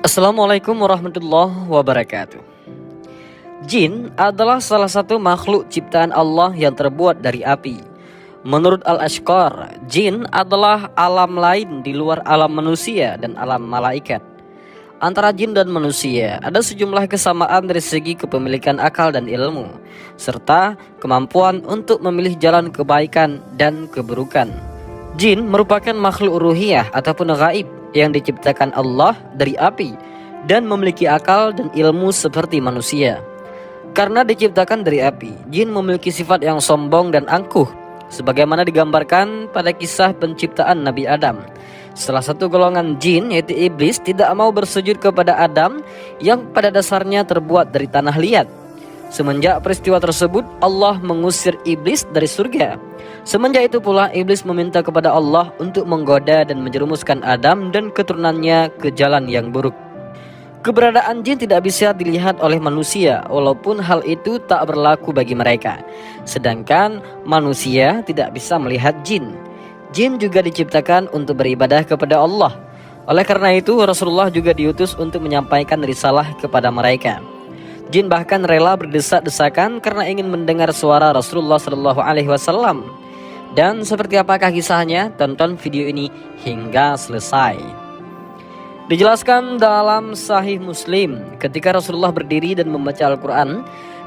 Assalamualaikum warahmatullahi wabarakatuh. Jin adalah salah satu makhluk ciptaan Allah yang terbuat dari api. Menurut Al-Ashqar, jin adalah alam lain di luar alam manusia dan alam malaikat. Antara jin dan manusia ada sejumlah kesamaan dari segi kepemilikan akal dan ilmu, serta kemampuan untuk memilih jalan kebaikan dan keburukan. Jin merupakan makhluk ruhiyah ataupun gaib yang diciptakan Allah dari api dan memiliki akal dan ilmu seperti manusia. Karena diciptakan dari api, jin memiliki sifat yang sombong dan angkuh, sebagaimana digambarkan pada kisah penciptaan Nabi Adam. Salah satu golongan jin, yaitu iblis, tidak mau bersujud kepada Adam yang pada dasarnya terbuat dari tanah liat. Semenjak peristiwa tersebut, Allah mengusir iblis dari surga. Semenjak itu pula iblis meminta kepada Allah untuk menggoda dan menjerumuskan Adam dan keturunannya ke jalan yang buruk. Keberadaan jin tidak bisa dilihat oleh manusia, walaupun hal itu tak berlaku bagi mereka. Sedangkan manusia tidak bisa melihat jin. Jin juga diciptakan untuk beribadah kepada Allah. Oleh karena itu, Rasulullah juga diutus untuk menyampaikan risalah kepada mereka. Jin bahkan rela berdesak-desakan karena ingin mendengar suara Rasulullah SAW. Dan seperti apakah kisahnya? Tonton video ini hingga selesai. Dijelaskan dalam Sahih Muslim, ketika Rasulullah berdiri dan membaca Al-Quran,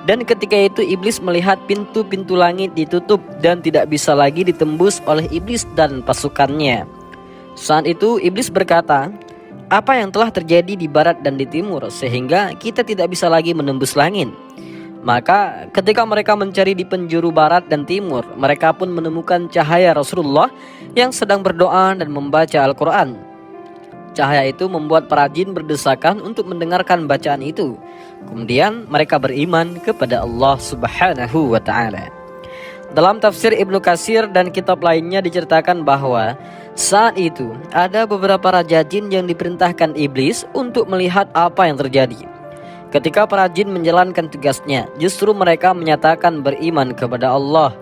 dan ketika itu iblis melihat pintu-pintu langit ditutup dan tidak bisa lagi ditembus oleh iblis dan pasukannya. Saat itu iblis berkata, "Apa yang telah terjadi di barat dan di timur sehingga kita tidak bisa lagi menembus langit?" Maka ketika mereka mencari di penjuru barat dan timur, mereka pun menemukan cahaya Rasulullah yang sedang berdoa dan membaca Al-Quran. Cahaya itu membuat para jin berdesakan untuk mendengarkan bacaan itu. Kemudian mereka beriman kepada Allah Subhanahu wa ta'ala. Dalam tafsir Ibnu Katsir dan kitab lainnya diceritakan bahwa saat itu ada beberapa raja jin yang diperintahkan iblis untuk melihat apa yang terjadi. Ketika para jin menjalankan tugasnya, justru mereka menyatakan beriman kepada Allah.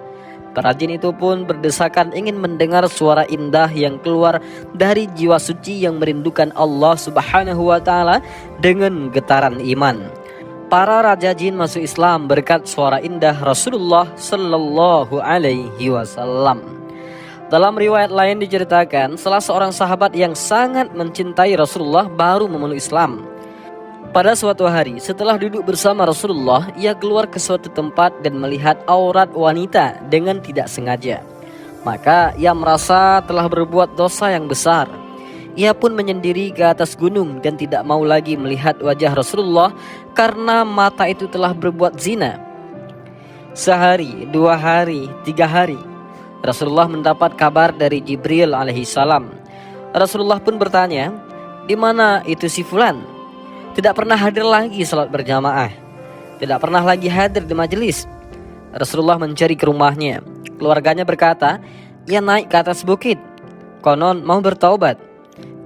Para jin itu pun berdesakan ingin mendengar suara indah yang keluar dari jiwa suci yang merindukan Allah Subhanahu wa ta'ala dengan getaran iman. Para raja jin masuk Islam berkat suara indah Rasulullah Sallallahu Alaihi Wasallam. Dalam riwayat lain diceritakan, salah seorang sahabat yang sangat mencintai Rasulullah baru memeluk Islam. Pada suatu hari, setelah duduk bersama Rasulullah, ia keluar ke suatu tempat dan melihat aurat wanita dengan tidak sengaja. Maka ia merasa telah berbuat dosa yang besar. Ia pun menyendiri ke atas gunung dan tidak mau lagi melihat wajah Rasulullah karena mata itu telah berbuat zina. Sehari, 2 hari, 3 hari, Rasulullah mendapat kabar dari Jibril alaihissalam. Rasulullah pun bertanya, "Di mana itu si fulan?" Tidak pernah hadir lagi salat berjamaah, tidak pernah lagi hadir di majelis. Rasulullah mencari ke rumahnya. Keluarganya berkata, ia naik ke atas bukit, konon mau bertaubat.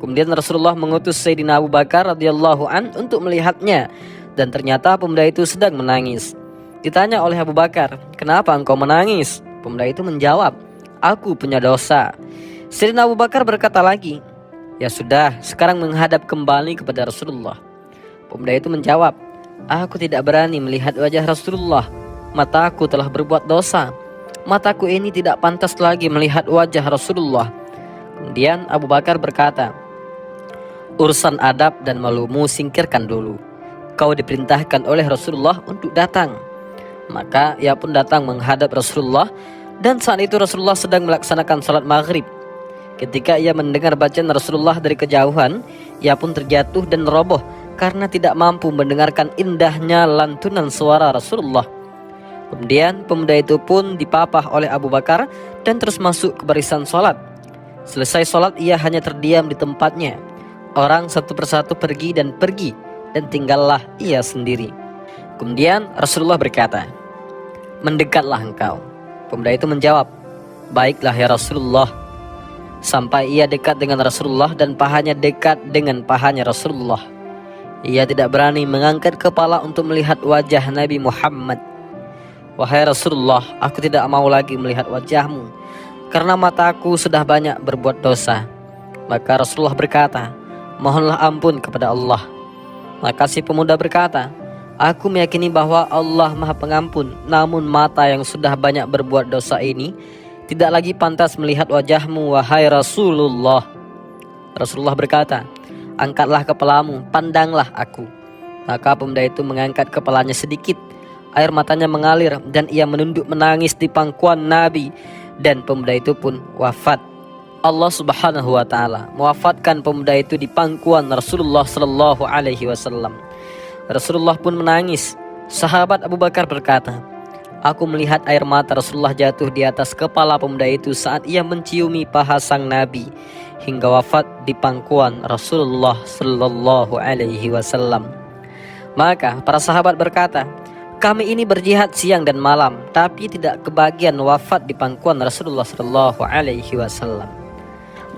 Kemudian Rasulullah mengutus Sayyidina Abu Bakar radhiyallahu an untuk melihatnya, dan ternyata pemuda itu sedang menangis. Ditanya oleh Abu Bakar, "Kenapa engkau menangis?" Pemuda itu menjawab, "Aku punya dosa." Sayyidina Abu Bakar berkata lagi, "Ya sudah, sekarang menghadap kembali kepada Rasulullah." Pemuda itu menjawab, "Aku tidak berani melihat wajah Rasulullah. Mataku telah berbuat dosa. Mataku ini tidak pantas lagi melihat wajah Rasulullah." Kemudian Abu Bakar berkata, "Urusan adab dan malumu singkirkan dulu. Kau diperintahkan oleh Rasulullah untuk datang." Maka ia pun datang menghadap Rasulullah, dan saat itu Rasulullah sedang melaksanakan salat maghrib. Ketika ia mendengar bacaan Rasulullah dari kejauhan, ia pun terjatuh dan roboh karena tidak mampu mendengarkan indahnya lantunan suara Rasulullah. Kemudian pemuda itu pun dipapah oleh Abu Bakar dan terus masuk ke barisan sholat. Selesai sholat ia hanya terdiam di tempatnya. Orang satu persatu pergi dan tinggallah ia sendiri. Kemudian Rasulullah berkata, "Mendekatlah engkau." Pemuda itu menjawab, "Baiklah ya Rasulullah." Sampai ia dekat dengan Rasulullah dan pahanya dekat dengan pahanya Rasulullah. Ia tidak berani mengangkat kepala untuk melihat wajah Nabi Muhammad. "Wahai Rasulullah, aku tidak mau lagi melihat wajahmu karena mataku sudah banyak berbuat dosa." Maka Rasulullah berkata, mohonlah ampun kepada Allah. Maka si pemuda berkata, aku meyakini bahwa Allah Maha Pengampun, namun mata yang sudah banyak berbuat dosa ini tidak lagi pantas melihat wajahmu, wahai Rasulullah. Rasulullah berkata, angkatlah kepalamu, pandanglah aku. Maka pemuda itu mengangkat kepalanya sedikit. Air matanya mengalir dan ia menunduk menangis di pangkuan Nabi. Dan pemuda itu pun wafat. Allah Subhanahu wa Ta'ala mewafatkan pemuda itu di pangkuan Rasulullah Sallallahu Alaihi Wasallam. Rasulullah pun menangis. Sahabat Abu Bakar berkata, aku melihat air mata Rasulullah jatuh di atas kepala pemuda itu saat ia menciumi paha sang Nabi hingga wafat di pangkuan Rasulullah Sallallahu Alaihi Wasallam. Maka para sahabat berkata, kami ini berjihad siang dan malam, tapi tidak kebagian wafat di pangkuan Rasulullah Sallallahu Alaihi Wasallam.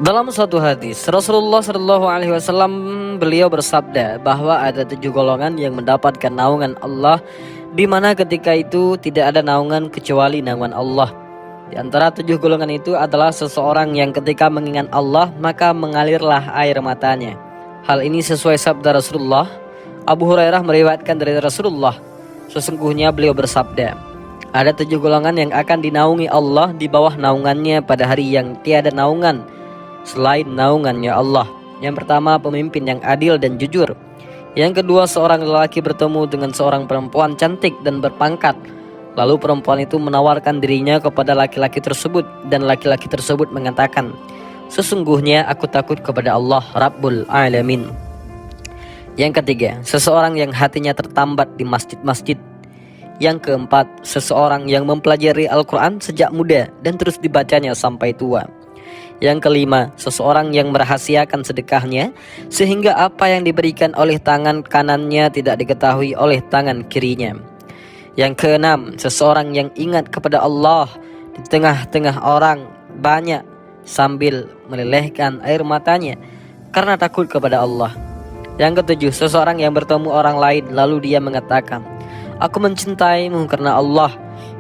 Dalam suatu hadis, Rasulullah Sallallahu Alaihi Wasallam beliau bersabda bahwa ada 7 golongan yang mendapatkan naungan Allah, di mana ketika itu tidak ada naungan kecuali naungan Allah. Di antara 7 golongan itu adalah seseorang yang ketika mengingat Allah maka mengalirlah air matanya. Hal ini sesuai sabda Rasulullah. Abu Hurairah meriwayatkan dari Rasulullah, sesungguhnya beliau bersabda, ada 7 golongan yang akan dinaungi Allah di bawah naungannya pada hari yang tiada naungan selain naungannya Allah. Yang pertama, pemimpin yang adil dan jujur. Yang kedua, seorang lelaki bertemu dengan seorang perempuan cantik dan berpangkat. Lalu perempuan itu menawarkan dirinya kepada laki-laki tersebut, dan laki-laki tersebut mengatakan, sesungguhnya aku takut kepada Allah Rabbul Alamin. Yang ketiga, seseorang yang hatinya tertambat di masjid-masjid. Yang keempat, seseorang yang mempelajari Al-Quran sejak muda dan terus dibacanya sampai tua. Yang kelima, seseorang yang merahasiakan sedekahnya sehingga apa yang diberikan oleh tangan kanannya tidak diketahui oleh tangan kirinya. Yang keenam, seseorang yang ingat kepada Allah di tengah-tengah orang banyak sambil melelehkan air matanya karena takut kepada Allah. Yang ketujuh, seseorang yang bertemu orang lain lalu dia mengatakan, aku mencintaimu karena Allah.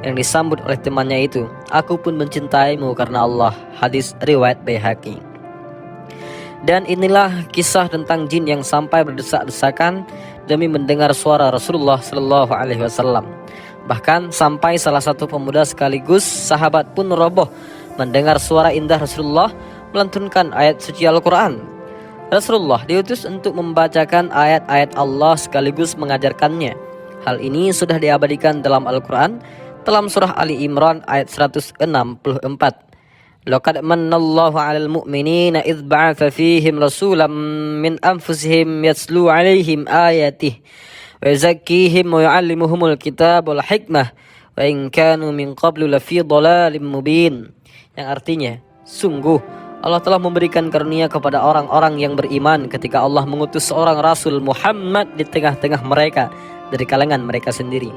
Yang disambut oleh temannya itu, aku pun mencintaimu karena Allah. Hadis riwayat Baihaqi. Dan inilah kisah tentang jin yang sampai berdesak-desakan demi mendengar suara Rasulullah Sallallahu Alaihi Wasallam. Bahkan sampai salah satu pemuda sekaligus sahabat pun roboh mendengar suara indah Rasulullah melantunkan ayat suci Al-Quran. Rasulullah diutus untuk membacakan ayat-ayat Allah sekaligus mengajarkannya. Hal ini sudah diabadikan dalam Al-Quran dalam surah Ali Imran ayat 164. Laqad manallahu 'alal mu'minina idz ba'atsa fihim rasulan min anfusihim yatslu 'alaihim ayatihi wa yuzakkihim wa yu'allimuhumul kitaba wal hikmah wa in kanu min qablu lafi dhalalin mubin. Yang artinya, sungguh Allah telah memberikan karunia kepada orang-orang yang beriman ketika Allah mengutus seorang Rasul Muhammad di tengah-tengah mereka dari kalangan mereka sendiri,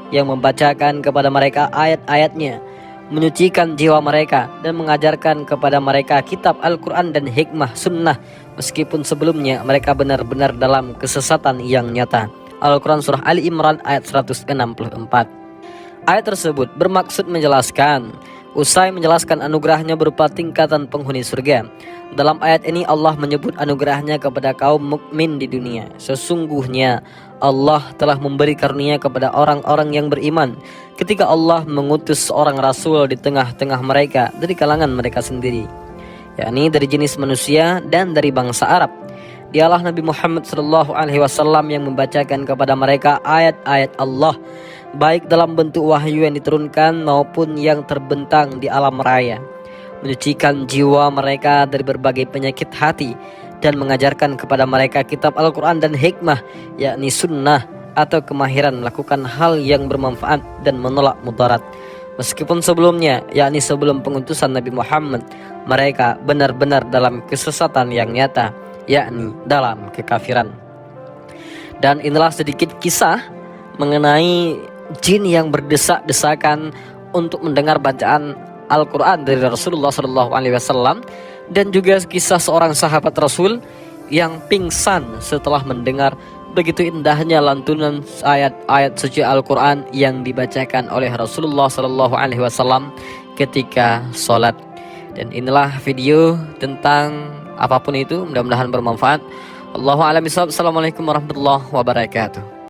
yang membacakan kepada mereka ayat-ayatnya, menyucikan jiwa mereka, dan mengajarkan kepada mereka kitab Al-Quran dan hikmah sunnah, meskipun sebelumnya mereka benar-benar dalam kesesatan yang nyata. Al-Quran Surah Ali Imran ayat 164. Ayat tersebut bermaksud menjelaskan, usai menjelaskan anugerahnya berupa tingkatan penghuni surga. Dalam ayat ini Allah menyebut anugerahnya kepada kaum mukmin di dunia. Sesungguhnya Allah telah memberi karunia kepada orang-orang yang beriman ketika Allah mengutus seorang Rasul di tengah-tengah mereka dari kalangan mereka sendiri, yakni dari jenis manusia dan dari bangsa Arab. Dialah Nabi Muhammad SAW yang membacakan kepada mereka ayat-ayat Allah, baik dalam bentuk wahyu yang diturunkan maupun yang terbentang di alam raya, menyucikan jiwa mereka dari berbagai penyakit hati, dan mengajarkan kepada mereka kitab Al-Quran dan hikmah, yakni sunnah atau kemahiran melakukan hal yang bermanfaat dan menolak mudarat. Meskipun sebelumnya, yakni sebelum pengutusan Nabi Muhammad, mereka benar-benar dalam kesesatan yang nyata, yakni dalam kekafiran. Dan inilah sedikit kisah mengenai jin yang berdesak-desakan untuk mendengar bacaan Al-Quran dari Rasulullah SAW, dan juga kisah seorang sahabat Rasul yang pingsan setelah mendengar begitu indahnya lantunan ayat-ayat suci Al-Quran yang dibacakan oleh Rasulullah SAW ketika sholat. Dan inilah video tentang apapun itu, mudah-mudahan bermanfaat. Allahu a'lam bishawab. Assalamualaikum warahmatullahi wabarakatuh.